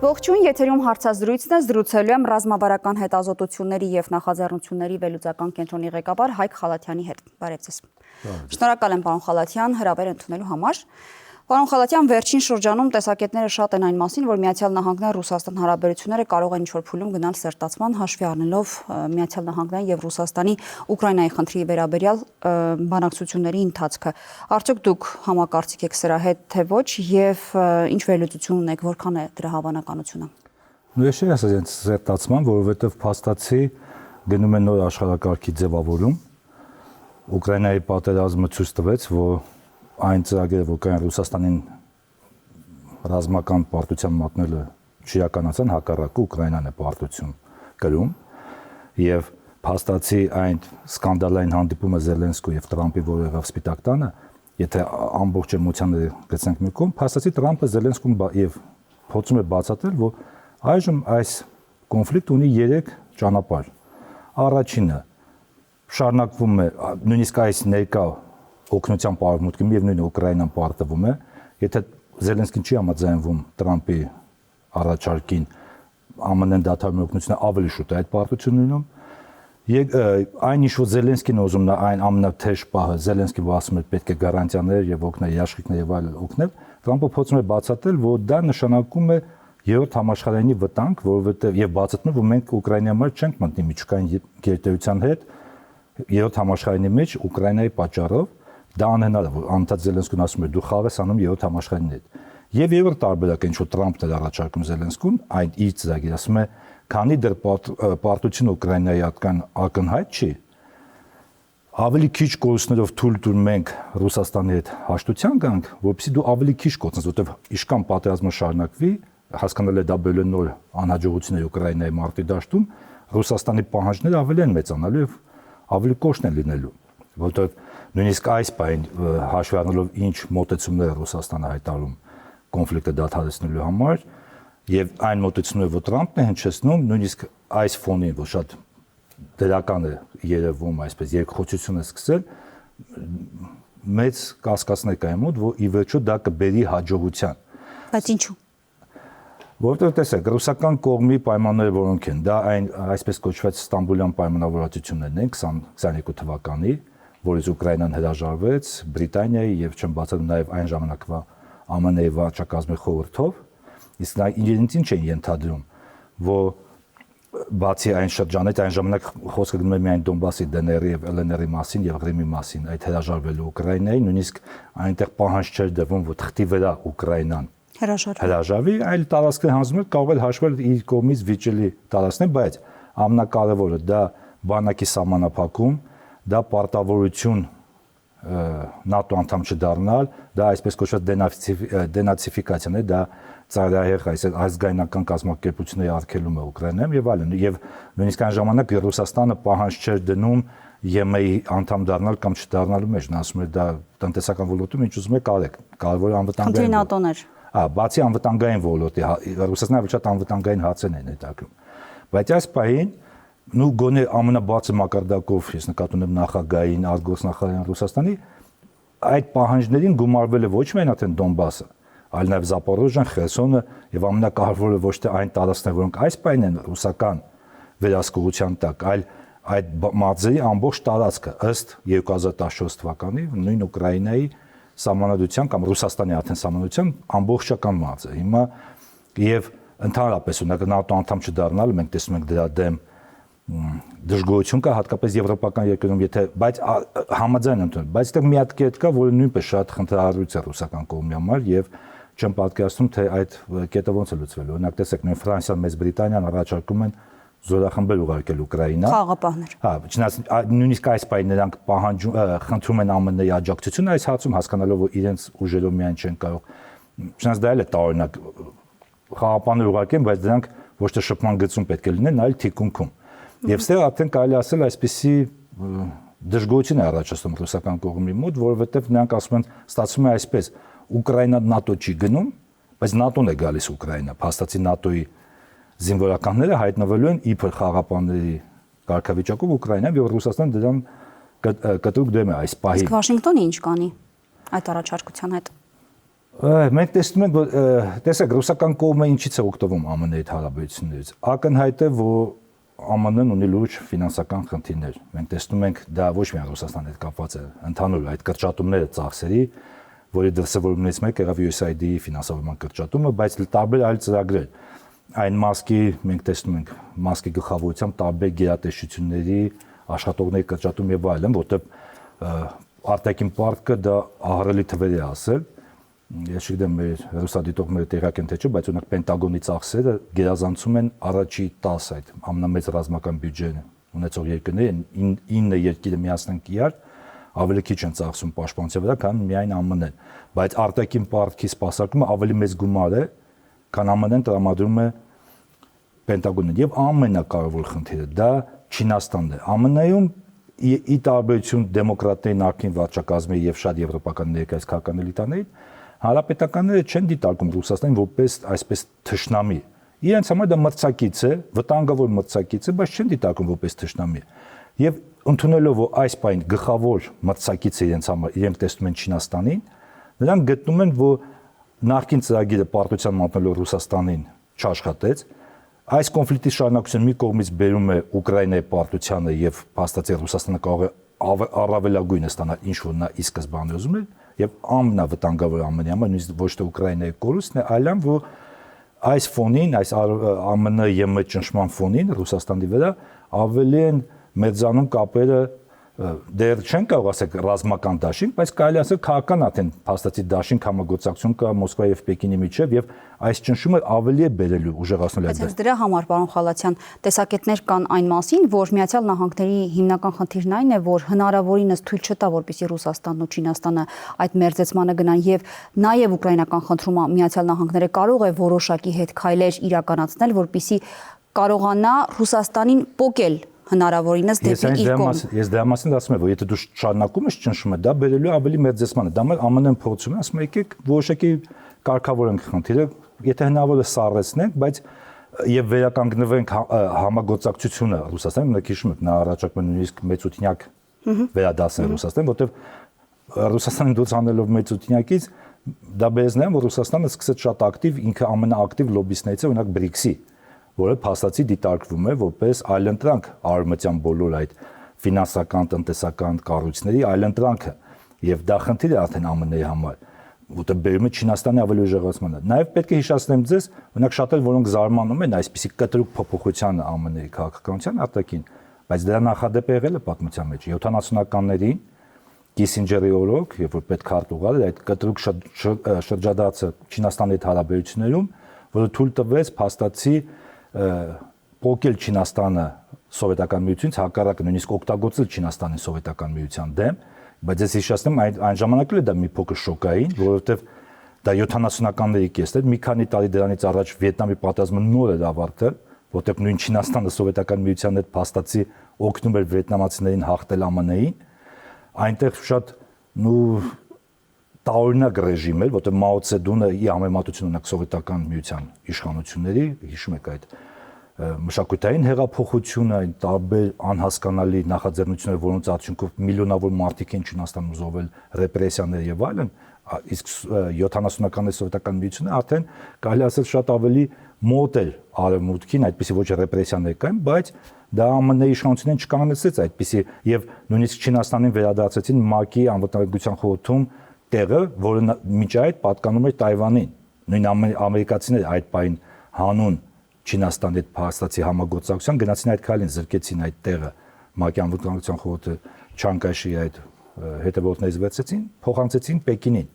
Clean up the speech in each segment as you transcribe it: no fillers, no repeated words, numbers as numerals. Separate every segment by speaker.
Speaker 1: Ողջույն, եթերում հարցազրույցն է, զրուցելու եմ ռազմավարական հետազոտությունների և նախաձեռնությունների վերլուծական կենտրոնի ղեկավար Հայկ Խալաթյանի հետ։ Բարև ձեզ։ Շնորհակալ եմ, պարոն Խալաթյան, հրավեր ընդունելու համար։ Պարոն Խալաթյան, վերջին շրջանում տեսակետները շատ են այն մասին, որ Միացյալ Նահանգներ Ռուսաստան հարաբերությունները կարող են ինչ-որ փուլում գնալ սերտացման, հաշվի առնելով Միացյալ Նահանգների եւ Ռուսաստանի Ուկրաինայի խնդրի վերաբերյալ բանակցությունների ընթացքը։ Արդյոք դուք համակարծիք եք սրա հետ, թե ոչ, եւ ինչ վերլուծություն ունեք, որքան է դրա հավանականությունը։
Speaker 2: Ես չի ասած սերտացման, որովհետեւ փաստացի գնում են նոր աշխարհակարգի ձևավորում։ Ուկրաինայի պատերազմը ցույց տվեց, որ այն ծրագիրը, որ կան Ռուսաստանին ռազմական պարտության մատնելը չիրականացան, հակառակը Ուկրաինան է պարտություն կրում եւ փաստացի այն սկանդալային հանդիպումը Զելենսկու եւ Տրամպի, որ եղավ Սպիտակ տանը, եթե ամբողջ էմոցիաները գցենք մի կողմ, փաստացի Տրամպը Զելենսկուն եւ փորձում է բացատրել, որ այժմ այս կոնֆլիկտը ունի 3 ճանապարհ։ Առաջինը շարունակվում է նույնիսկ այս ներկա օգնության պարապմունքը միևնույն է Ուկրաինան պարտվում է, եթե Զելենսկին չի համաձայնվում Տրամպի առաջարկին, ԱՄՆ-ն դադարում օգնությունը ավելի շուտ է այդ պարտությունն լինում։ Այն ինչ որ Զելենսկին ուզում է, այն ամենաթեժ պահը Զելենսկին ասում է պետք է գարանտիաներ եւ օգնել երաշխիքներ եւ այլ օգնել, Տրամպը փորձում է բացատրել, որ դա նշանակում է երրորդ համաշխարհային վտանգ, որովհետեւ եւ բացատրում, որ մենք Ուկրաինայի համար չենք մտնի միջուկային գերտերության հետ երրորդ համաշխարհային մեջ Ուկրաինայի պատճառով դա անհնար է, որ անդադ Զելենսկուն ասում է դու խաղ ես անում երրորդ համաշխարհային հետ։ Եվ երրորդ տարբերակը ինչ որ Տրամպն էր առաջարկում Զելենսկուն, այն իր ծրագիրը ասում է, քանի դեռ պարտությունը Ուկրաինայի ակնհայտ չի, ավելի քիչ կորուստներով թույլ տուր մենք Ռուսաստանի հետ հաշտության գանք, որովհետեւ դու ավելի քիչ կորցնես, որովհետեւ իշքան պատերազմը շարունակվի, հասկանալ է դա բերել նոր անհաջողություններ Ուկրաինայի մարտի դաշտում, Ռուսաստանի պահանջները ավելի են մեծանալու եւ ավելի կոշտ են լինելու, որովհետեւ նույնիսկ այս բան հաշվի առնելով ինչ մոտեցումներ է Ռուսաստանը հայտարարում կոնֆլիկտը դադարեցնելու համար եւ այն մոտեցումները, որ Տրամպն է հնչեցնում, նույնիսկ այս ֆոնին, որ շատ դրական է երևում, այսպես երկխոսություն է սկսել, մեծ կասկածներ կային մոտ, որ ի վերջո դա կբերի հաջողության։
Speaker 1: Բայց ինչու։
Speaker 2: Որովհետեւ տեսեք, ռուսական կողմի պայմանները որոնք են, դա այն այսպես կոչված Ստամբուլյան պայմանավորվածություններն են 2022 թվականի, որից Ուկրաինան հրաժարվեց Բրիտանիայի եւ չեմ բացառում նաեւ այն ժամանակվա ԱՄՆ-ի վարչակազմի խորհրդով, իսկ նա իրենց ինչ են ենթադրում, որ բացի այն շրջանից այն ժամանակ խոսքը գնում է միայն Դոնբասի, DNR-ի եւ LNR-ի մասին եւ Ղրիմի մասին, այդ հրաժարվելու Ուկրաինայի, նույնիսկ այնտեղ պահանջ չէր դրվում, որ թղթի վրա Ուկրաինան հրաժարվի, այլ տարածքը հանձնում կարող է հաշվել իր կողմից վիճելի տարածքներ, բայց ամենակարևորը դա բանակի սահմանափակում, դա պարտավորություն ՆԱՏՕ անդամ չդառնալ, դա այսպես կոչված դենացիֆիկացիան է, դա ծայրահեղ ազգայնական կազմակերպությունների արգելում է Ուկրաինայում եւ այլն, եւ նույնիսկ այն ժամանակ Ռուսաստանը պահանջ չէր դնում ԵՄ-ի անդամ դառնալ կամ չդառնալու մեջ, նա ասում է դա տնտեսական ոլորտում ինչ ուզում է կարեք, կարևորը անվտանգային
Speaker 1: ՆԱՏՕ-ներ։
Speaker 2: Բացի անվտանգային ոլորտի, Ռուսաստանը շատ անվտանգային հարցեր են հետաքրում։ Բայց այս պահին նու գոնե ամենաբարձր մակարդակով ես նկատում եմ նախագահային, արտգործնախարարին Ռուսաստանի այդ պահանջներին գումարվել է ոչ միայն արդեն Դոնբասը, այլ նաև Զապորոժիան, Խերսոնը եւ ամենակարևորը ոչ թե այն տարածքները, որոնք այս պահին են ռուսական վերահսկողության տակ, այլ այդ մարզերի ամբողջ տարածքը ըստ 2014 թվականի նույն Ուկրաինայի սահմանադրության կամ Ռուսաստանի արդեն սահմանադրության ամբողջական մարզը։ Հիմա եւ ընդհանրապես ունենք ՆԱՏՕ անդամ չդառնալ, մենք տեսնում ենք դրա դեմ դժգոհություն կա հատկապես եվրոպական երկրներում, եթե բայց համաձայն եմ, բայց այդտեղ մի հատ կետ կա, որը նույնպես շատ խնդրահարույց է ռուսական կողմի համար եւ չեմ պատկերացնում, թե այդ կետը ոնց է լուծվելու։ Օրինակ տեսեք, նույն Ֆրանսիան, Մեծ Բրիտանիան առաջարկում են զորախմբեր ուղարկել Ուկրաինա։
Speaker 1: Խաղաղապահներ։
Speaker 2: Չնայած նույնիսկ այս պահին նրանք պահանջում խնդրում են ԱՄՆ-ի աջակցություն այս հարցում, հասկանալով որ իրենց ուժերով միայն չեն կարող։ Չնայած դա էլ է տարօրինակ խաղաղապահներ ուղարկեն, բայց դրանք ոչ թե շփման գծում պետք է լինեն, այլ թիկունքում։ Եվ ստեղ արդեն կարելի ասել այսպիսի դժգոհություն է առաջացնում ռուսական կողմի մոտ, որովհետև նրանք ասում են, ստացվում է այսպես, Ուկրաինան ՆԱՏՕ չի գնում, բայց ՆԱՏՕ-ն է գալիս Ուկրաինա, փաստացի ՆԱՏՕ-ի զինվորականները հայտնվելու են իբր խաղաղապահների կարգավիճակով Ուկրաինայում եւ Ռուսաստանը դրան կտրուկ դեմ է այս պահին։
Speaker 1: Իսկ Վաշինգտոնը ինչ կանի այդ առաջարկության հետ։
Speaker 2: Մենք տեսնում ենք, տեսեք, ռուսական կողմը ինչից է օգտվում ԱՄՆ-ի հետ հարաբերություններից։ Ակնհայտ է, որ ԱՄՆ-ն ունի լուրջ ֆինանսական խնդիրներ։ Մենք տեսնում ենք, դա ոչ միայն Ռուսաստանի հետ կապված է, ընդհանուր այդ կրճատումները ծախսերի, որի դրսևորումներից մեկը եղավ USAID-ի ֆինանսավորման կրճատումը, բայց տարբեր այլ ծրագրեր։ Այն Մասկի մենք տեսնում ենք Մասկի գլխավորությամբ տարբեր գերատեսչությունների աշխատողների կրճատում եւ այլն, որտեղ արտաքին պարտքը դա ահռելի թվեր է ասել։ Ես չգիտեմ մեր ռուսադիտողները տեղյակ են թե չէ, բայց օրինակ Պենտագոնի ծախսերը գերազանցում են առաջի 10 այդ ամենամեծ ռազմական բյուջեն ունեցող երկրները, 9 երկիրը միացնենք իրար, ավելի քիչ են ծախսում պաշտպանության վրա, քան միայն ԱՄՆ-ն։ Բայց արտաքին պարտքի սպասարկումը ավելի մեծ գումար է, քան ԱՄՆ-ն տրամադրում է Պենտագոնին։ Եվ ամենակարևոր խնդիրը դա Չինաստանն է։ ԱՄՆ-ում ի տարբերություն դեմոկրատների նախկին վարչակազմի եւ շատ եվրոպական ներկայիս քաղաքական էլիտաների հանրապետականները չեն դիտարկում Ռուսաստանին որպես այսպես թշնամի։ Իրենց համար դա մրցակից է, վտանգավոր մրցակից է, բայց չեն դիտարկում որպես թշնամի։ Եվ ընդունելով որ այս բան գլխավոր մրցակից է իրենց համար, իրենք տեսնում են Չինաստանին, նրանք գտնում են, որ նախկին ծրագիրը պարտության մատնելով Ռուսաստանին չաշխատեց։ Այս կոնֆլիկտի շարունակությունը մի կողմից բերում է Ուկրաինայի պարտությանը եւ փաստացի Ռուսաստանը կարող է առավելագույնը ստանալ ինչ որ նա ի սկզբանե ուզում էր եւ ամենավտանգավոր ԱՄՆ-ի համար նույնիսկ ոչ թե Ուկրաինայի կորուստն է, այլամ որ այս ֆոնին, այս ԱՄՆ-ԵՄ ճնշման ֆոնին Ռուսաստանի վրա ավելի են մեծանում կապերը դեռ չեն կարող ասել ռազմական դաշինք, բայց կարելի ասել քաղաքական արդեն փաստացի դաշինք համագործակցություն կա Մոսկվայի եւ Պեկինի միջեւ եւ այս ճնշումը ավելի է բերելու ուժեղացնելու այդ։
Speaker 1: Բայց դրա համար, պարոն Խալաթյան, տեսակետներ կան այն մասին, որ Միացյալ Նահանգների հիմնական խնդիրն այն է, որ հնարավորինս թույլ չտա, որպեսզի Ռուսաստանն ու Չինաստանը այդ մերձեցմանը գնան եւ նաեւ ուկրաինական խնդրումը Միացյալ Նահանգները կարող է որոշակի հետ քայլեր իրականացնել, որպեսզի կարողանա Ռուսաստանին պոկել հնարավորինս դեպի իր կողմ։
Speaker 2: Ես դրա մասին ասում եմ, որ եթե դու շարունակում ես ճնշումը, դա բերելու ավելի մերձեցմանը։ Դա ԱՄՆ-ն փորձում է, ասում է, եկեք որոշակի կարգավորենք խնդիրը, եթե հնարավոր է սառեցնենք, բայց եւ վերականգնվենք համագործակցությունը Ռուսաստանի, մենք հիշում ենք, նա առաջարկում է նույնիսկ մեծութնյակ վերադասել Ռուսաստան, որտեղ Ռուսաստանին դուրս հանելով մեծութնյակից դա բերեց նրան, որ Ռուսաստանը սկսեց շատ ակտիվ, ինքը ամենաակտիվ լոբբիստներից է, օրինակ BRICS-ի, որը փաստացի դիտարկվում է որպես այլընտրանք արևմտյան բոլոր այդ ֆինանսական, տնտեսական կառույցների այլընտրանքը եւ դա խնդիր է արդեն ԱՄՆ-ի համար, որտեղ բերում է Չինաստանի ավելի ուժեղացմանը։ Նաեւ պետք է հիշեցնեմ ձեզ, օրինակ շատեր որոնք զարմանում են այսպիսի կտրուկ փոփոխությանը ԱՄՆ-ի քաղաքականության արտաքին, բայց դրա նախադեպը եղել է պատմության մեջ 70-ականներին Կիսինջերի օրոք, երբ որ պետք հարտուղալ էր այդ կտրուկ շրջադարձը Չինաստանի հետ հարաբերություններում, որը թույլ տվեց փաստացի փոկել Չինաստանը սովետական միությունից, հակառակը նույնիսկ օգտագործել Չինաստանին սովետական միության դեմ, բայց ես հիշեցնում այն ժամանակ էլ դա մի փոքր շոկային, որովհետև դա 70-ականների կեսն էր, մի քանի տարի դրանից առաջ Վիետնամի պատերազմը նոր էր ավարտել, որտեղ նույն Չինաստանը սովետական միության հետ փաստացի օգնում էր վիետնամացիներին հաղթել ԱՄՆ-ին, այնտեղ շատ տարօրինակ ռեժիմ էր, որտեղ Մաո Ցեդունը ի համեմատություն ունակ սովետական միության իշխանությունների, հիշում եք այդ մշակութային հեղափոխությունը, այն տարբեր անհասկանալի նախաձեռնությունները, որոնց արդյունքով միլիոնավոր մարդիկ են Չինաստանում զոհվել, ռեպրեսիաներ եւ այլն, իսկ 70-ականների սովետական միությունը արդեն կարելի ասել շատ ավելի մոտ էր արևմուտքին, այդպիսի ոչ ռեպրեսիաներ կային, բայց դա ԱՄՆ-ի իշխանություններին չկանգնեցրեց այդպիսի եւ նույնիսկ Չինաստանին վերադարձեցին ՄԱԿ-ի անվտանգության խորհրդում տեղը, որը մինչ այդ պատկանում էր Թայվանին։ Նույն ամերիկացիները այդ բային հանուն Չինաստանի հետ փաստացի համագործակցության գնացին այդ քայլին, զրկեցին այդ տեղը ՄԱԿ-ի անվտանգության խորհրդը Չանգկայշիի այդ հետևորդներից վերցեցին, փոխանցեցին Պեկինին։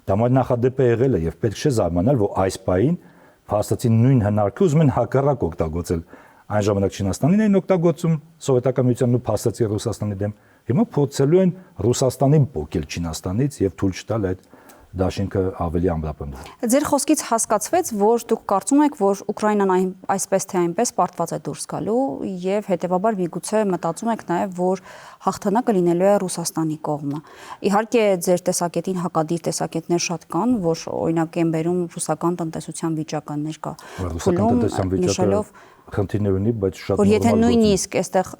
Speaker 2: Դա մեր նախադեպը եղել է եւ պետք չէ զարմանալ, որ այս բային փաստացի նույն հնարքը ուզում են հակառակ օգտագործել։ Այն ժամանակ Չինաստանին էին օգտագործում սովետական միությանն ու փաստացի Ռուսաստանի դեմ։ Հիմա փորձելու են Ռուսաստանին փոկել Չինաստանից եւ թույլ չտալ այդ դաշինքը ավելի ամրապնդվի։
Speaker 1: Ձեր խոսքից հասկացվեց, որ դուք կարծում եք, որ Ուկրաինան այսպես թե այնպես պարտված է դուրս գալու եւ հետեւաբար միգուցե մտածում եք նաեւ, որ հաղթանակը լինելու է Ռուսաստանի կողմը։ Իհարկե ձեր տեսակետին հակադիր տեսակետներ շատ կան, որ օրինակ են բերում ռուսական տնտեսության վիճակը ներկա։
Speaker 2: Ռուսական տնտեսության վիճակը խնդիրներ ունի, բայց շատ
Speaker 1: նորմալ։ Եթե նույնիսկ այստեղ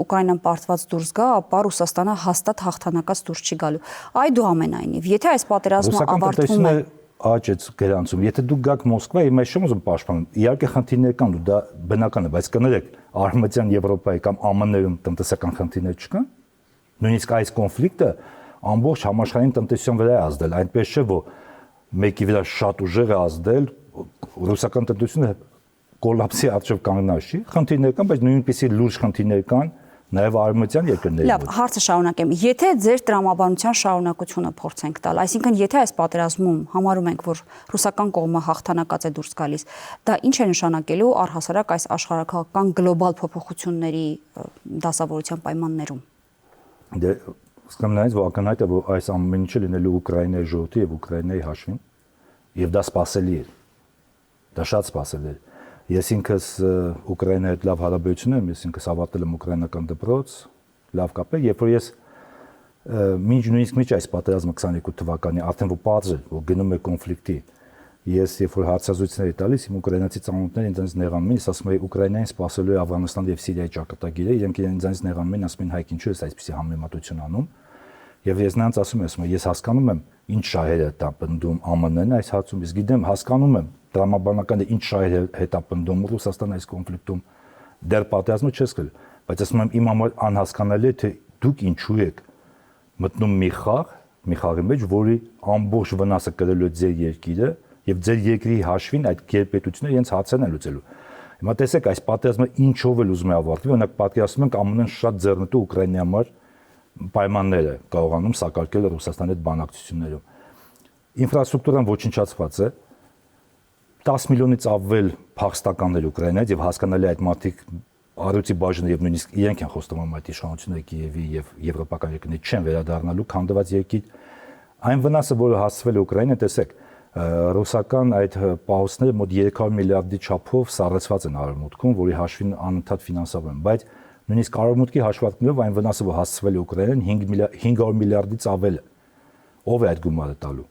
Speaker 1: Ուկրաինան պարտված դուրս գա, ապա Ռուսաստանը հաստատ հաղթանակած դուրս չի գալու։ Այդուամենայնիվ, եթե այս պատերազմը ավարտվում է,
Speaker 2: աճ է գրանցում։ Եթե դուք գաք Մոսկվա, իմ այս չեմ ուզում պաշտպանել։ Իհարկե խնդիրներ կան, ու դա բնական է, բայց կներեք, Արևմտյան Եվրոպայի կամ ԱՄՆ-ում տնտեսական խնդիրներ չկան։ Նույնիսկ այս կոնֆլիկտը ամբողջ համաշխարհային տնտեսության վրա է ազդել, այնպես չէ, որ մեկի վրա շատ ուժեղ է ազդել, ռուսական տնտեսությունը կոլապսի առջև կանգնած չի։ Խնդիրներ կան, բայց նույնպիսի լուրջ խնդիրներ կան նաև արևմտյան երկրների։
Speaker 1: Լավ, հարցը շարունակեմ։ Եթե ձեր տրամաբանության շարունակությունը փորձենք տալ, այսինքն եթե այս պատերազմում համարում ենք, որ ռուսական կողմը հաղթանակած է դուրս գալիս, դա ինչ է նշանակելու առհասարակ այս աշխարհակական գլոբալ փոփոխությունների դասավորության պայմաններում։
Speaker 2: Դե սկսնայից ակնհայտ է, որ այս ամեն ինչը լինելու Ուկրաինայի ժողովրդի եւ Ուկրաինայի հաշվին, եւ դա սпасելի է։ Դա շատ սпасելի է։ Ես ինքս Ուկրաինայի հետ լավ հարաբերություն եմ, ես ինքս ավարտել եմ ուկրաինական դպրոց, լավ կապ է, երբ որ ես նույնիսկ այս պատերազմը 22 թվականի արդեն որ բարձր էր, որ գնում է կոնֆլիկտի, ես երբ որ հարցազրույցներ էի տալիս, իմ ուկրաինացի ծանոթները ինձ նեղանում էին, ես ասում էի Ուկրաինային սпасելու է Աֆղանստանի եւ Սիրիայի ճակատագիրը, իրենք ինձ նեղանում են, ասում են հայք ինչու ես այսպեսի համեմատություն անում, եւ ես նրանց ասում եմ, ես հասկանում եմ ինչ շահեր է տապնդում ԱՄՆ-ն այս հարցում, ես գիտեմ, հասկանում եմ տրամաբանական ինչ շահեր հետապնդում Ռուսաստանը այս կոնֆլիկտում դեռ պատերազմը չես գել, բայց ասում եմ իմ համար անհասկանալի է թե դուք ինչու եք մտնում մի խաղի մեջ, որի ամբողջ վնասը կրելու է ձեր երկիրը եւ ձեր երկրի հաշվին այդ գերպետությունը իրենց հարցերն են լուծելու։ Հիմա տեսեք այս պատերազմը ինչով էլ ուզում է ավարտվի, օրինակ պատկերացնում ենք ԱՄՆ-ն շատ ձեռնտու Ուկրաինայի համար պայմաններ է կարողանում սակարկել Ռուսաստանի հետ բանակցություններում։ Ինֆրաստրուկտուրան ոչնչացված է, 10 միլիոնից ավել փախստականներ Ուկրաինայից եւ հասկանալի այդ մարդիկ առյուծի բաժինը եւ նույնիսկ իրենք են խոստանում այդ իշխանությունները Կիևի եւ եվրոպական երկրների չեն վերադառնալու քանդված երկիր։ Այն վնասը, որը հասցվել է Ուկրաինան, տեսեք, ռուսական այդ պահոստները մոտ 300 միլիարդի չափով սառեցված են արևմուտքում, որի հաշվին անընդհատ ֆինանսավորում են, բայց նույնիսկ արևմուտքի հաշվարկներով այն վնասը, որ հասցվել է Ուկրաինան 500 միլիարդից ավել է։ Ով է այդ գումարը տալու։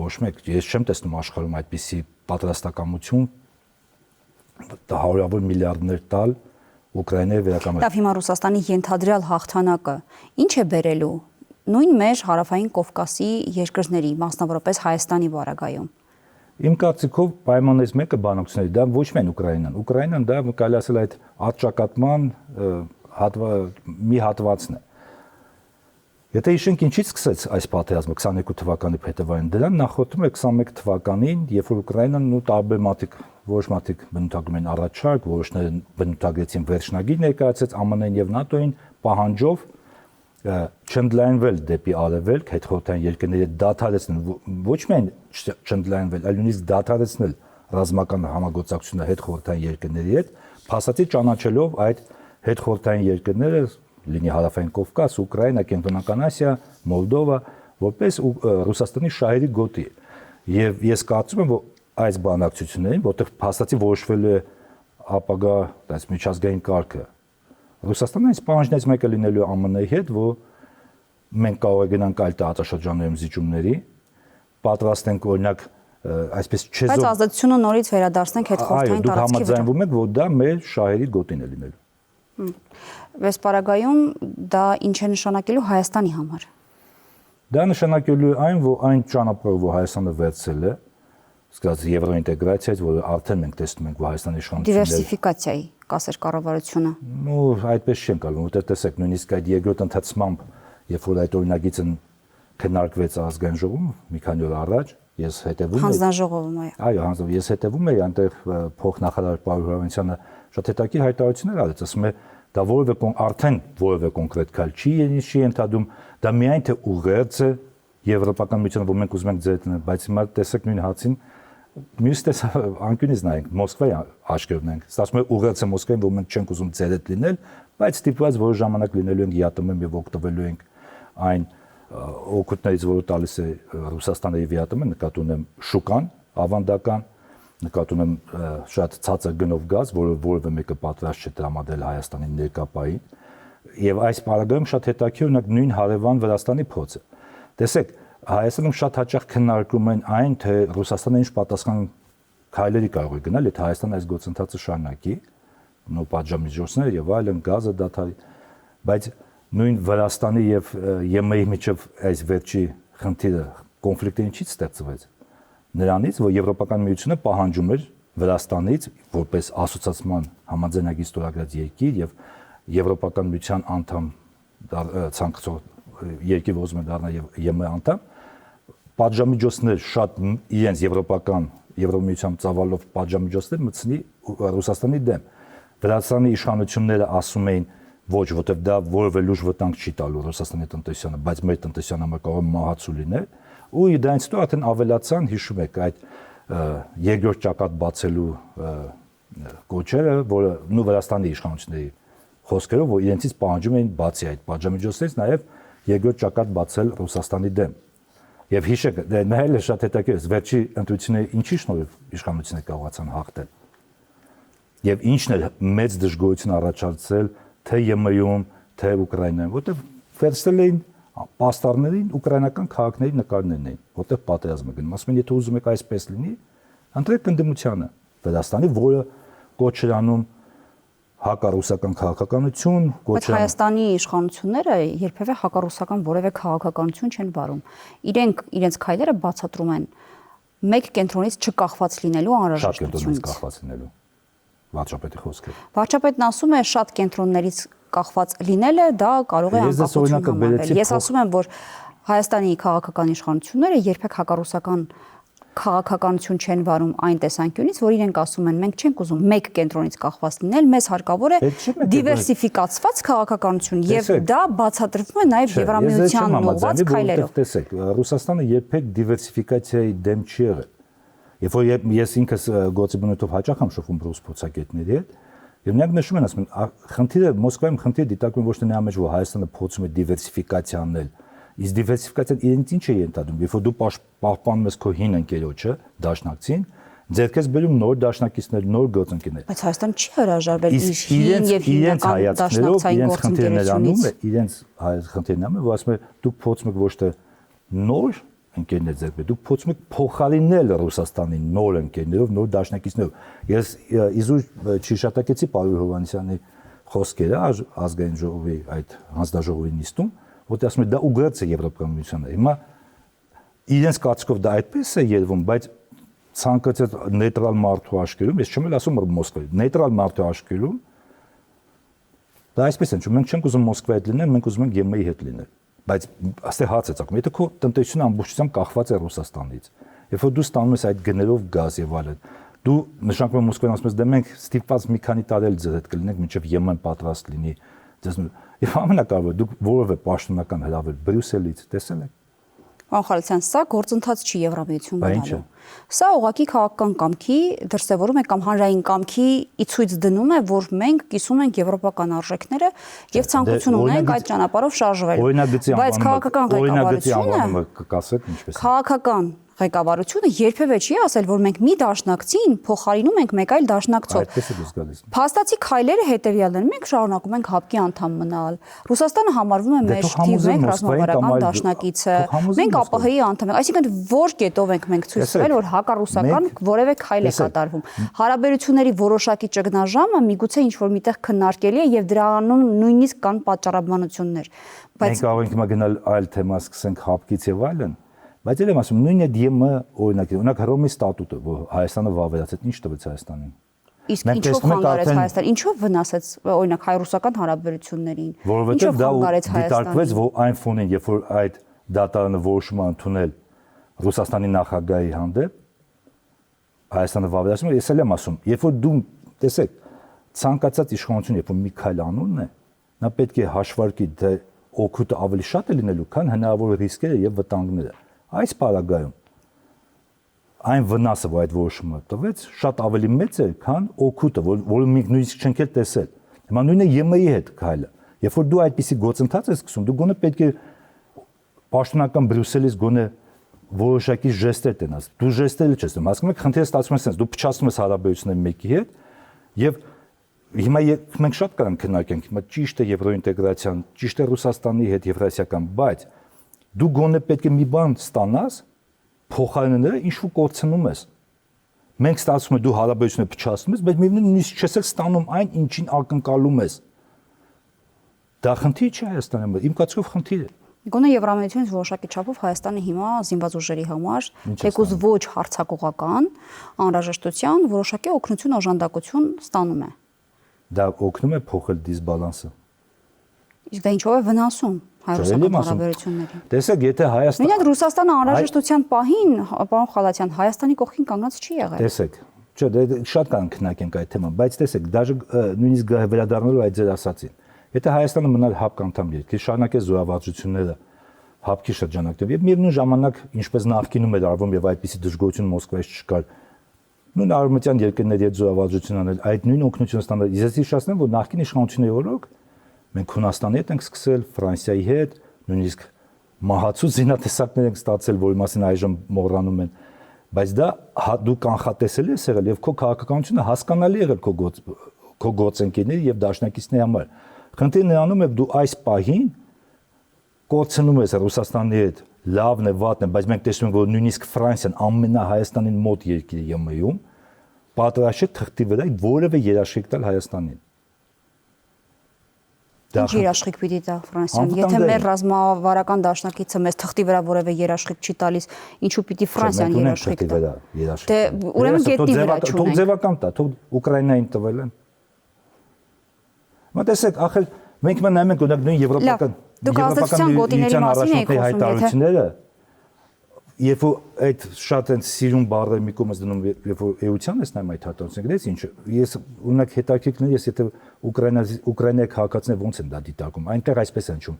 Speaker 2: Ոչ մեկ, ես չեմ տեսնում աշխարհում այդպիսի պատրաստակամություն հարյուրավոր միլիարդներ տալ Ուկրաինայի վերականգնման։
Speaker 1: Դա հիմա Ռուսաստանի ենթադրյալ հաղթանակը ինչ է բերելու նույն մեր հարավային Կովկասի երկրների, մասնավորապես Հայաստանի բարագայում։
Speaker 2: Իմ կարծիքով պայմաններից մեկը բանակցությունների, դա ոչ միայն Ուկրաինան։ Ուկրաինան դա կարելի ասել այդ հատճակատման մի հատվածն է։ Եթե հիշենք ինչից սկսեց այս պատերազմը 22 թվականի փետրվարին, դրան նախորդում է 21 թվականին, երբ որ Ուկրաինան տարբեր մարդիկ, որոշ մարդիկ բնութագրում են առաջարկ, որոշները բնութագրեցին վերջնագիր ներկայացրեց ԱՄՆ-ին եւ ՆԱՏՕ-ին պահանջով չընդլայնվել դեպի արևելք, հետխորհրդային երկրների հետ դադարեցնել, ոչ միայն չընդլայնվել, այլ նույնիսկ դադարեցնել ռազմական համագործակցությունը հետխորհրդային երկրների հետ, փաստացի ճանաչելով այդ հետխորհրդային երկրները լինի Հարավային Կովկաս, Ուկրաինա, Կենտրոնական Ասիա, Մոլդովա, որպես Ռուսաստանի շահերի գոտի։ Եվ ես կարծում եմ, որ այս բանակցություններին, որտեղ փաստացի որոշվել է ապագա այս միջազգային կարգը, Ռուսաստանը այս պահանջներից մեկը լինելու ԱՄՆ-ի հետ, որ մենք կարող ենք գնանք այլ տարածաշրջաններում զիջումների, պատրաստ ենք օրինակ այսպես չեզոք։
Speaker 1: Բայց ազատությունը նորից վերադարձնենք հետխորհրդային տարածքի վրա։
Speaker 2: Այո, դուք համաձայնվում եք, որ դա մեր շահերի գոտին է լինելու։
Speaker 1: Վեսպարագայում դա ինչ է նշանակելու Հայաստանի համար։
Speaker 2: Դա նշանակելու է այն, որ այն ճանապարհը, որ Հայաստանը վերցել է, սկսած եվրոինտեգրացիայից, որը արդեն մենք տեսնում ենք, որ Հայաստանի իշխանությունները
Speaker 1: դիվերսիֆիկացիայի կասեր կառավարությունը։
Speaker 2: Ну, այդպես չեն կարող, որտեղ տեսեք, նույնիսկ այդ երկրորդ ընթացմամբ, երբ որ այդ օրինագիծը քննարկվեց ազգային ժողովում մի քանի օր առաջ, ես հետևում էի։
Speaker 1: Հանձնաժողովում,
Speaker 2: այո, հանձնաժողով, ես հետևում էի, այնտեղ փոխնախարար Պարուհ Հրավանյանը շատ հետաքրքիր հայտարարություններ արեց, ասում է, դա արդեն որևէ կոնկրետ քայլ չի ենթադրում, դա միայն թե ուղերձ է եվրոպական միությունը, որ մենք ուզում ենք ձեռք դնել, բայց հիմա տեսեք նույն հացին մյուս անկյունից նայենք, Մոսկվայի աչքերով նայենք, ստացվում է ուղերձ է Մոսկվային, որ մենք չենք ուզում ձեռք լինել, բայց ստիպված որոշ ժամանակ լինելու ենք ԵԱՏՄ-ում եւ օգտվելու ենք այն օգուտներից, որը տալիս է Ռուսաստանը եւ ԵԱՏՄ-ը, նկատի ունեմ շուկան, ավանդական, նկատի ունեմ շատ ցածր գնով գազ, որը որևէ մեկը պատրաստ չէ տրամադրել Հայաստանի ներկապային, եւ այս параգրաֆում շատ հետաքրքիր օրինակ նույն հարևան Վրաստանի փոցը։ Տեսեք, Հայաստանում շատ հաճախ քննարկում են այն, թե Ռուսաստանը ինչ պատասխան քայլերի կարող է գնալ, եթե Հայաստանը այս գործընթացը շարունակի, նո պատժամիջոցներ եւ այլն, գազը դադարի, բայց նույն Վրաստանի եւ ԵՄ-ի միջև այս վերջի խնդիրը կոնֆլիկտը ինչից ստեղծվեց։ նրանից, որ Եվրոպական միությունը պահանջում էր Վրաստանից որպես ասոցիացիան համաձայնագիր ստորագրած երկիր եւ Եվրոպական միության անդամ ցանկացող երկիր ուզում է դառնալ եւ ԵՄ անդամ, պատժամիջոցներ շատ իրենց եվրոպական Եվրոմիության ծավալով պատժամիջոցներ մտցնի Ռուսաստանի դեմ։ Վրաստանի իշխանությունները ասում էին ոչ, որտեղ դա որևէ լուրջ վտանգ չի տալու Ռուսաստանի տնտեսությանը, բայց մեր տնտեսության համար կարող է մահացու լինել, ու դրանից հետո արդեն ավելացան, հիշում եք, այդ երկրորդ ճակատ բացելու կոչերը, որը նույն Վրաստանի իշխանությունների խոսքերով, որ իրենցից պահանջում էին բացի այդ պատժամիջոցներից նաև երկրորդ ճակատ բացել Ռուսաստանի դեմ։ Եվ հիշեք, դա էլ է շատ հետաքրքիր, վերջի ընտրությունների ինչի շնորհիվ իշխանությունները կարողացան հաղթել։ Եվ ինչն է մեծ դժգոհություն առաջացրել թե ԵՄ-ում, թե Ուկրաինայում, որտեղ վերցրել էին պաստառներին ուկրաինական քաղաքների նկարներն էին, որտեղ պատերազմը գնում։ Ասում են, եթե ուզում եք այսպես լինի, ընտրեք ընդդիմությանը Վրաստանի, որը կոչ էր անում հակառուսական քաղաքականություն,
Speaker 1: Բայց Հայաստանի իշխանությունները երբևէ հակառուսական որևէ քաղաքականություն չեն վարում։ Իրենց քայլերը բացատրում են մեկ կենտրոնից չկախված լինելու անհրաժեշտությունից։
Speaker 2: Շատ կենտրոնից կախված լինելու։ Վարչապետի խոսքերը։
Speaker 1: Վարչապետն ասում է շատ կենտրոններից կախված լինելը դա կարող է անկախություն համարվել։ Ես ասում եմ, որ Հայաստանի քաղաքական իշխանությունները երբեք հակառուսական քաղաքականություն չեն վարում այն տեսանկյունից, որ իրենք ասում են, մենք չենք ուզում մեկ կենտրոնից կախված լինել, մեզ հարկավոր է դիվերսիֆիկացված քաղաքականություն եւ դա բացատրվում է նաեւ Եվրամիության ուղղված քայլերով։
Speaker 2: Տեսեք, Ռուսաստանը երբեք դիվերսիֆիկացիայի դեմ չի եղել։ Երբ որ ես ինքս գործի բնույթով հաճախ եմ շփվում ռուս փորձագետների հետ, եւ նրանք նշում են, ասում են, խնդիրը Մոսկվայում խնդիրը դիտարկվում ոչ թե նրա մեջ, որ Հայաստանը փորձում է դիվերսիֆիկացիա անել, իսկ դիվերսիֆիկացիան իրենց ինչ է ենթադրում, երբ որ դու պահպանում ես քո հին ընկերոջը, դաշնակցին, ձեր քեզ բերում նոր դաշնակիցներ, նոր գործընկերներ։
Speaker 1: Բայց Հայաստանը չի հրաժարվել իր հին եւ հիմնական դաշնակցային գործընկերությունից։
Speaker 2: Իրենց խնդիրն է, որ ասում է, դուք փորձում եք ոչ թե նոր ընկերներ ձեռք բերել, դուք փորձում եք փոխարինել Ռուսաստանի նոր ընկերներով, նոր դաշնակիցներով։ Ես իզուր չհիշատակեցի Պավիլ Հովհաննիսյանի խոսքերը ազգային ժողովի այդ հանձնաժողովի նիստում, որտեղ ասում է դա ուղղված է Եվրոպական միությանը։ Հիմա իրենց կարծիքով դա այդպես է երևում, բայց ցանկացած նեյտրալ մարդու աշխարհում, ես չեմ ասում Մոսկվայի, նեյտրալ մարդու աշխարհում դա այսպես է, մենք չենք ուզում Մոսկվայի հետ լինել, մենք ուզում ենք ԵՄ-ի հետ լինել։ Բայց աստե հաց է ցակում։ Եթե քո տնտեսությունը ամբողջությամբ կախված է Ռուսաստանից, երբ որ դու ստանում ես այդ գներով գազ եւ այլն, դու նշանակում Մոսկվան ասում ես, դե մենք ստիպված մի քանի տարի էլ ձեր հետ կլինենք, մինչեւ ԵՄ-ն պատրաստ լինի։ Եվ ամենակարևորը դուք որևէ պաշտոնական հրավեր Բրյուսելից տեսել եք։
Speaker 1: Պարոն Խալիցյան, սա գործընթաց չի Եվրամիություն բանալու։ Սա ուղղակի քաղաքական կամքի դրսևորում է կամ հանրային կամքի ի ցույց դնում է, որ մենք կիսում ենք եվրոպական արժեքները եւ ցանկություն ունենք այդ ճանապարհով շարժվել։ Բայց քաղաքական ղեկավարությունը քաղաքական ղեկավարությունը երբևէ չի ասել, որ մենք մի դաշնակցին փոխարինում ենք մեկ այլ դաշնակցով։
Speaker 2: Այդպես է դուրս գալիս։
Speaker 1: Փաստացի քայլերը հետեւյալն են. մենք շարունակում ենք ՀԱՊԿ-ի անդամ մնալ։ Ռուսաստանը համարվում է մեր թիվ 1 ռազմավարական դաշնակիցը։ Մենք ԱՊՀ-ի անդամ ենք, այսինքն որ կետով ենք մենք ցույց տվել, որ հակառուսական որևէ քայլ է կատարվում։ Հարաբերությունների որոշակի ճգնաժամը միգուցե ինչ որ միտեղ քննարկելի է եւ դրանում նույնիսկ կան պատճառաբանություններ։
Speaker 2: Բայց մենք կարող ենք հիմա գնալ այլ թեմա, սկսենք ՀԱՊԿ-ից եւ այլն։ Բայց ելեմ ասում, նույն այդ ԵՄ օրինակի, օրինակ Հռոմի ստատուտը, որ Հայաստանը վավերացեց, ինչ տվեց Հայաստանին։
Speaker 1: Իսկ ինչով խանգարեց Հայաստանը, ինչով վնասեց օրինակ հայ-ռուսական հարաբերություններին։
Speaker 2: Որովհետև դա դիտարկվեց, որ այն ֆոնին, երբ որ այդ դատարանը որոշում ընդունել Ռուսաստանի նախագահի հանդեպ, Հայաստանը վավերացում է, ես էլ եմ ասում, երբ որ դու տեսեք, ցանկացած իշխանություն, երբ որ մի քայլ անունն է, նա պետք է հաշվարկի, թե օգուտը ավելի շատ է լինելու, քան հնարավոր ռիսկերը եւ վտանգները։ Այս պարագայում այն վնասը, որ այդ որոշումը տվեց, շատ ավելի մեծ է, քան օգուտը, որը մենք նույնիսկ չենք էլ տեսել։ Հիմա նույնը ԵՄ-ի հետ քայլը։ Երբ որ դու այդպիսի գործընթաց ես սկսում, դու գոնե պետք է պաշտոնական Բրյուսելից գոնե որոշակի ժեստեր տենաս։ Դու ժեստերը չես տում, հասկանում եք, խնդիրը ստացվում է sense, դու փչացնում ես հարաբերությունները մեկի հետ եւ հիմա մենք շատ կարող ենք քննարկենք, հիմա ճիշտ է եվրոինտեգրացիան, ճիշտ է Ռուսաստանի հետ եվրասիական, բայց դու գոնե պետք է մի բան ստանաս, փոխարինները ինչ-որ կորցնում ես։ Մենք ստացվում է դու հարաբերությունները փչացնում ես, բայց նույնիսկ չես ստանում այն, ինչին ակնկալում ես։ Դա խնդիր չէ Հայաստանում, իմ կարծիքով խնդիր է։
Speaker 1: Գոնե Եվրամիությունից որոշակի չափով Հայաստանը հիմա զինված ուժերի համար թեկուզ ոչ հարձակողական անհրաժեշտության որոշակի օգնություն օժանդակություն ստանում է։
Speaker 2: Դա օգնում է փոխել դիսբալանսը։
Speaker 1: Իսկ դա ինչով է վնասում հայ-ռուսական հարաբերություններին։
Speaker 2: Տեսեք, եթե Հայաստանը
Speaker 1: Մենակ Ռուսաստանը անհրաժեշտության պահին, պարոն Խալաթյան, Հայաստանի կողքին կանգնած չի եղել։
Speaker 2: Տեսեք, չէ, դե շատ կան քննարկենք այդ թեման, բայց տեսեք, դաժե նույնիսկ վերադառնալու այդ ձեր ասացին։ Եթե Հայաստանը մնալ ՀԱՊԿ անդամ երկիր, շարունակեց զորավարժությունները ՀԱՊԿ-ի շրջանակներում եւ միևնույն ժամանակ, ինչպես նախկինում էր արվում եւ այդպիսի դժգոհություն Մոսկվայից չկար, նույն արևմտյան երկրների հետ զորավարժություն անել, այդ նույն օգնությունը ստանալ։ Ես հիշեցնեմ, որ նախկին իշխանությունների օրոք մենք Հունաստանի հետ ենք սկսել, Ֆրանսիայի հետ, նույնիսկ մահացու զինատեսակներ ենք ստացել, որի մասին այժմ մոռանում են, բայց դա դու կանխատեսելի ես եղել եւ քո քաղաքականությունը հասկանալի եղել քո գործընկերների եւ դաշնակիցների համար։ Խնդիրն նրանում է դու այս պահին կորցնում ես Ռուսաստանի հետ լավն է, վատն է, բայց մենք տեսնում ենք, որ նույնիսկ Ֆրանսիան ամենահայաստանին մոտ երկիրը ԵՄ-ում պատրաստ է թղթի վրա որևէ երաշխիք տալ Հայաստանին։
Speaker 1: Ինչ երաշխիք պիտի տա Ֆրանսիան։ Եթե մեր ռազմավարական դաշնակիցը մեզ թղթի վրա որևէ երաշխիք չի տալիս, ինչու պիտի Ֆրանսիան երաշխիք տա։ Դե ուրեմն գետի վրա չունենք։
Speaker 2: Թող ձևական տա, թող Ուկրաինային տվել են։ Մտածեք, ախր մենք նայում ենք օրինակ նույն եվրոպական հայտարարությունները, երբ որ այդ շատ են սիրուն բառեր մի կողմից դնում, երբ որ էության ես նայում այդ հայտարարությունները, գիտես ինչ, ես օրինակ հետաքրքրներ ես եթե Ուկրաինայի քաղաքացիները ոնց են դա դիտարկում, այնտեղ այսպես են ճում։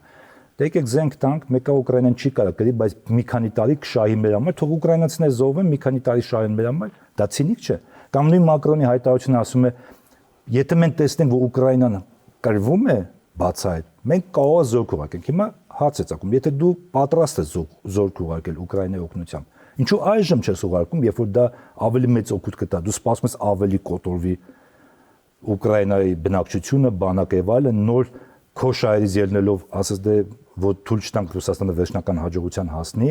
Speaker 2: Դե եկեք զենք տանք, մեկը Ուկրաինան չի կարող գրի, բայց մի քանի տարի կշահի մեր համար, թող ուկրաինացիները զոհվեն, մի քանի տարի շահեն մեր համար, դա ցինիկ չէ։ Կամ նույն Մակրոնի հայտարարությունը ասում է, եթե մենք տեսնենք, որ Ուկրաինան կրվում է բացահայտ, մենք կարող է զորք ուղարկենք։ Հիմա հարց է ծագում, եթե դու պատրաստ ես զորք ուղարկել Ուկրաինայի օգնությամբ, ինչու այժմ չես ուղարկում, երբ որ դա ավելի մեծ օգուտ կտա, դու սպասում ես ավելի կոտորվի Ուկրաինայի բնակչությունը, բանակը եւ այլն, նոր քո շահերից ելնելով, ասես դե որ թույլ չտանք Ռուսաստանը վերջնական հաջողության հասնի,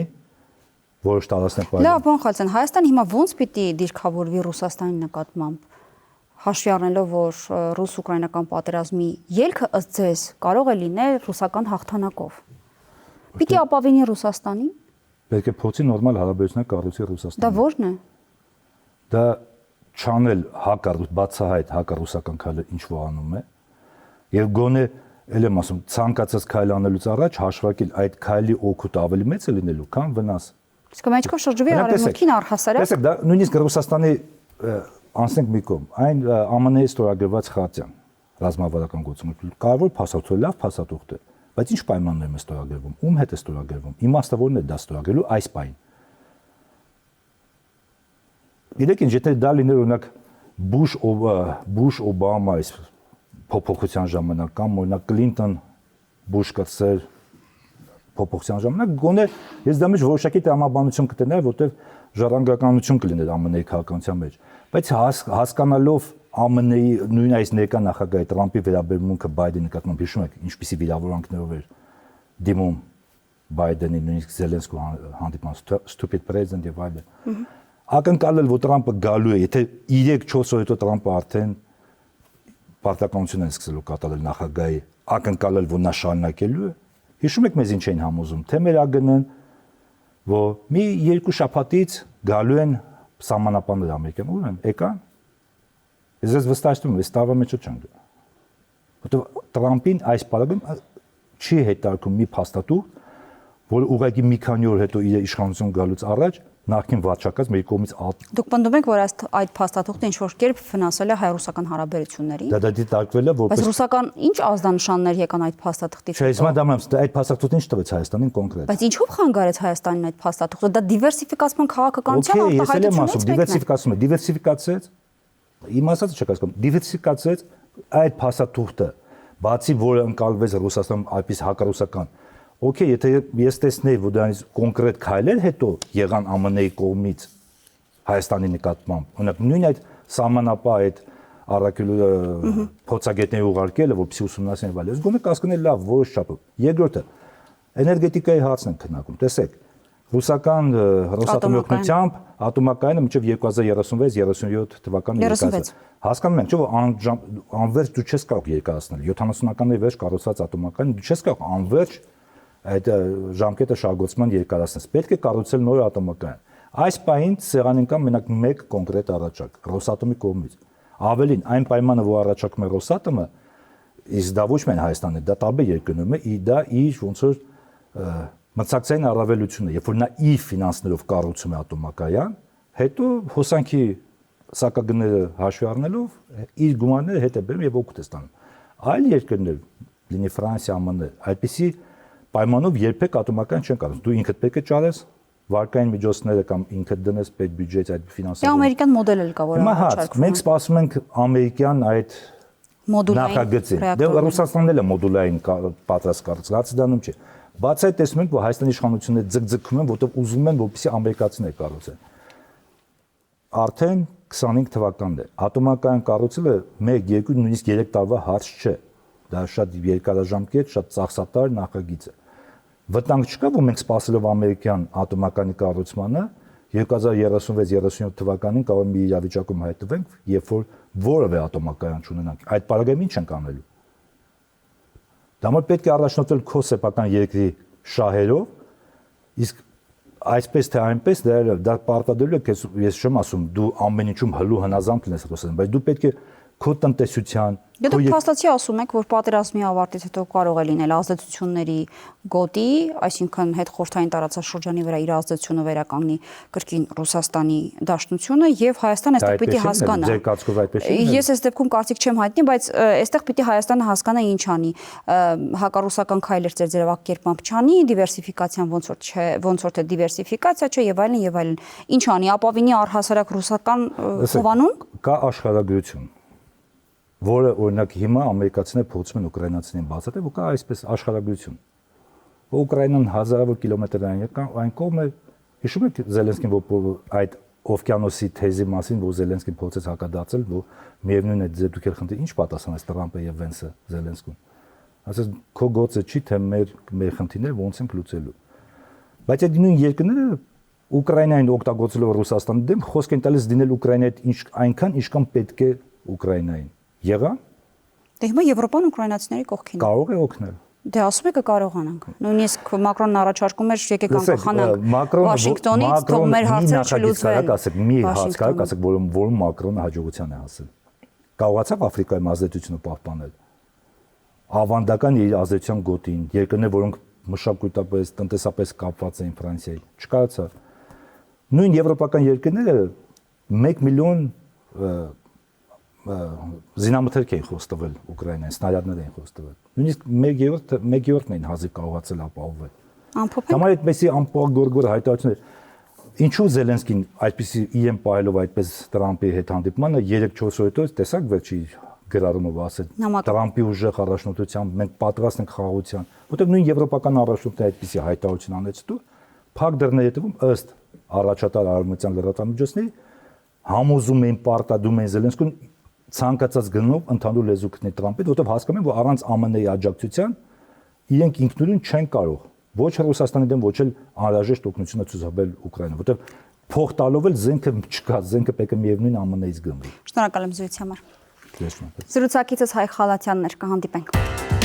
Speaker 2: որոշ տարածքներ պայման։
Speaker 1: Լավ, պարոն Խալաթյան, Հայաստանը հիմա ո՞նց պիտի դիրքավորվի Ռուսաստանի նկատմամբ։ Հաշվի առնելով, որ ռուս-ուկրաինական պատերազմի ելքը ըստ ձեզ կարող է լինել ռուսական հաղթանակով։ Պիտի ապավինի Ռուսաստանին։
Speaker 2: Պետք է փոխի նորմալ հարաբերություններ կառուցի Ռուսաստանը։
Speaker 1: Դա ո՞րն է։
Speaker 2: Դա չանել բացահայտ հակառուսական քայլը ինչ որ անում է, եւ գոնե ել եմ ասում ցանկացած քայլ անելուց առաջ հաշվարկել այդ քայլի օգուտը ավելի մեծ է լինելու, քան վնաս։
Speaker 1: Իսկ մեջքով շրջվի արևմուտքին առհասարակ։
Speaker 2: Տեսեք, դա նույնիսկ Ռուսաստանի անցնենք մի կողմ, այն ԱՄՆ-ի ստորագրված խարտիան ռազմավարական գործում կարևոր փաստաթուղթ է, լավ փաստաթուղթ է, բայց ինչ պայմաններում է ստորագրվում, ում հետ է ստորագրվում, իմաստը որն է դա ստորագրելու այս պայն։ Գիտեք ինչ, եթե դա լիներ օրինակ Բուշ-Օբամա այս փոփոխության ժամանակ կամ օրինակ Կլինտոն-Բուշ կցեր փոփոխության ժամանակ, գոնե ես դա մեջ որոշակի տրամաբանություն կտներ, որտեղ ժառանգականություն կլիներ ԱՄՆ-ի քաղաքականության մեջ, բայց հասկանալով ԱՄՆ-ի նույն այս ներկա նախագահի Տրամփի վերաբերմունքը Բայդենի նկատմամբ հիշում եք ինչպիսի վիրավորանքներով էր դիմում Բայդենի նույնիսկ Զելենսկու հանդիպման stupid president եւ այլն։ Ակնկալել, որ Տրամփը գալու է, եթե 3-4 օր հետո Տրամփը արդեն պարտականություն են սկսելու կատարել նախագահի, ակնկալել, որ նա շարունակելու է։ Հիշում եք մեզ ինչ էին համոզում, թե մեր ԱԳՆ-ն, որ մի 2 շաբաթից գալու են սահմանապաններ ամերիկյան, ուրեմն եկան։ Ես վստահում եմ, այս տարվա մեջ չեն գա։ Որտեղ Տրամփին այս բaragում չի հետարկում մի փաստաթուղթ, որ ուղղակի մի քանի օր հետո իր իշխանություն գալուց առաջ նախքին վարչակաց մեր կողմից
Speaker 1: Դուք պնդում եք, որ այդ փաստաթուղթը ինչ-որ կերպ վնասել է հայ-ռուսական հարաբերություններին։
Speaker 2: Դա դիտարկվել է որպես
Speaker 1: Բայց ռուսական ինչ ազդանշաններ եկան այդ փաստաթղթից։
Speaker 2: Չէ, հիմա դա մեմ, այդ փաստաթուղթը ինչ տվեց Հայաստանին կոնկրետ։
Speaker 1: Բայց ինչով խանգարեց Հայաստանին այդ փաստաթուղթը։ Դա դիվերսիֆիկացման քաղաքականության արտահայտությունից
Speaker 2: դիվերսիֆիկացեց։ Իմ ասածը չեք հասկանում։ Դիվերսիֆիկացեց այդ փաստաթուղթը, բացի որը ընկալվեց Ռուսաստանում այդպես հակառուսական։ Okay, եթե ես տեսնեի, որ դրանից կոնկրետ քայլեր հետո եղան ԱՄՆ-ի կողմից Հայաստանի նկատմամբ, օրինակ նույն այդ սահմանապահ այդ առաքելու փոցագետների ուղարկելը, որպեսզի ուսումնասիրեն վայել, ես գոնե կասկնել լավ, որոշ չափով։ Երկրորդը, էներգետիկայի հարցն ենք քննարկում, տեսեք, ռուսական Ռոսատոմի օգնությամբ ատոմակայանը մինչև 2036-37 թվականը երկարացած։ Հասկանում եք, չէ՞ որ անվերջ դու չես կարող երկարացնել 70-ականների վերջ կառուցված ատոմակայանը դու չես կարող անվերջ այդ ժամկետը շահագործման երկարացնես։ Պետք է կառուցել նոր ատոմակայան։ Այս պահին սեղանին կա մենակ մեկ կոնկրետ առաջարկ Ռոսատոմի կողմից։ Ավելին, այն պայմանը, որ առաջարկում է Ռոսատոմը, իսկ դա ոչ միայն Հայաստանն է, դա տարբեր երկրներում է, դա իր ոնց որ մրցակցային առավելությունը, երբ որ նա իր ֆինանսներով կառուցում է ատոմակայան, հետո հոսանքի սակագները հաշվի առնելով իր գումարները հետ է բերում եւ օգուտ է ստանում։ Այլ երկրներ, լինի Ֆրանսիա, ԱՄՆ, այդպիսի պայմանով երբեք ատոմակայան չեն կառուցում։ Դու ինքդ պետք է ճարես վարկային միջոցները կամ ինքդ դնես պետբյուջեից այդ ֆինանսավորումը։
Speaker 1: Դա ամերիկյան մոդել էլ կա, որ
Speaker 2: առաջարկվում է։ Մենք սպասում ենք ամերիկյան այդ նախագծին։ Դե Ռուսաստանն էլ է մոդուլային պատրաստ կառուցել, հացը դանում չէ։ Բացի այդ տեսնում ենք, որ Հայաստանի իշխանությունները ձգձգում են, որտեղ ուզում են, որպեսզի ամերիկացիները կառուցեն։ Արդեն 25 թվականն է։ Ատոմակայան կառուցելը 1, 2, նույնիսկ 3 տարվա հարց չէ։ Դա շատ երկարաժամկետ, շատ ծախսատար նախագիծ է։ Վտանգ չկա, որ մենք սպասելով ամերիկյան ատոմականի կառուցմանը 2036-37 թվականին կարող մի իրավիճակում հայտնվենք, երբ որ որևէ ատոմակայան չունենանք։ Այդ պարագայում ինչ ենք անելու։ Դա մոտ պետք է առաջնորդել քո սեփական երկրի շահերով, իսկ այսպես թե այնպես դա պարտադրելու է, ես չեմ ասում, դու ամեն ինչում հլու հնազանդ լինես Ռուսաստան, բայց դու պետք է քո տնտեսության
Speaker 1: Դուք փաստացի ասում եք, որ պատերազմի ավարտից հետո կարող է լինել ազդեցությունների գոտի, այսինքն հետխորհրդային տարածաշրջանի վրա իր ազդեցությունը վերականգնի կրկին Ռուսաստանի Դաշնությունը եւ Հայաստանը այստեղ պիտի հասկանա։
Speaker 2: Ձեր կարծիքով այդպես է։
Speaker 1: Ես այս դեպքում կարծիք չեմ հայտնի, բայց այստեղ պիտի Հայաստանը հասկանա ինչ անի։ Հակառուսական քայլեր ձերձերվակերպամբ չանի, դիվերսիֆիկացիան ոնց որ թե դիվերսիֆիկացիա չէ եւ այլն եւ այլն։ Ինչ անի, ապավինի առհասարակ ռուսական խոհանուն։
Speaker 2: Կա աշխարհագրություն, որը օրինակ հիմա ամերիկացիները փորձում են ուկրաինացիներին բացատրել, որ կա այսպես աշխարհագրություն։ Որ Ուկրաինան հազարավոր կիլոմետրային կա, այն կողմը հիշում եք Զելենսկին, որ այդ օվկիանոսի թեզի մասին, որ Զելենսկին փորձեց հակադարձել, որ միևնույն է դուք եք խնդրի, ինչ պատասխանեց Տրամպը եւ Վենսը Զելենսկուն։ Ասես քո գործը չի, թե մեր խնդիրները ոնց ենք լուծելու։ Բայց այդ նույն երկրները Ուկրաինային օգտագործելով Ռուսաստանի դեմ խոսք են տալիս դինել Ուկրաինայի այնքան, ինչքան պետք է Ուկրաինային։ Եղա։
Speaker 1: Դե հիմա Եվրոպան ուկրաինացիների կողքին է։
Speaker 2: Կարող է օգնել։
Speaker 1: Դե ասում եք կարողանանք։ Նույնիսկ Մակրոնն առաջարկում էր եկեք անկախանանք Վաշինգտոնից, թող մեր հարցերը չլուծվեն։
Speaker 2: Ասեք մի հաց կարակ ասեք, որում Մակրոնը հաջողության է հասել։ Կարողացավ Աֆրիկայում ազդեցությունը պահպանել։ Ավանդական իր ազդեցության գոտին, երկրներ, որոնք մշակութապես, տնտեսապես կապված էին Ֆրանսիայի, չկարողացավ։ Նույն եվրոպական երկրները 1 միլիոն զինամթերք էին խոստվել Ուկրաինային, սնարյադներ էին խոստվել։ Նույնիսկ 1/3-ն էին հազիվ կարողացել ապահովել։
Speaker 1: Ամփոփեք։
Speaker 2: Համար այդպեսի ամփոփ-գորգոր հայտարարություններ։ Ինչու Զելենսկին այսպեսի իրեն պահելով այդպես Տրամպի հետ հանդիպմանը 3-4 օր հետո տեսակ վերջի գրառումով ասել Տրամպի ուժեղ առաջնորդությամբ մենք պատրաստ ենք խաղաղության, որտեղ նույն եվրոպական առաջնորդները այդպեսի հայտարարություն անեցին, փակ դռների հետևում ըստ առաջատար արևմտյան լրատվամիջոցների համոզում էին, պարտադրում էին Զելենսկուն ցանկացած գնով ընդհանուր լեզու գտնել Տրամպին, որովհետև հասկանում են, որ առանց ԱՄՆ-ի աջակցության իրենք ինքնուրույն չեն կարող ոչ Ռուսաստանի դեմ, ոչ էլ անհրաժեշտ օգնությունը ցուցաբերել Ուկրաինային, որովհետև փող տալով էլ զենքը չկա, զենքը պետք է միևնույն ԱՄՆ-ից գնվի։
Speaker 1: Շնորհակալ եմ զրույցի համար։
Speaker 2: Շնորհակալ։
Speaker 1: Զրուցակիցս Հայ Խալաթյանն էր, կհանդիպենք։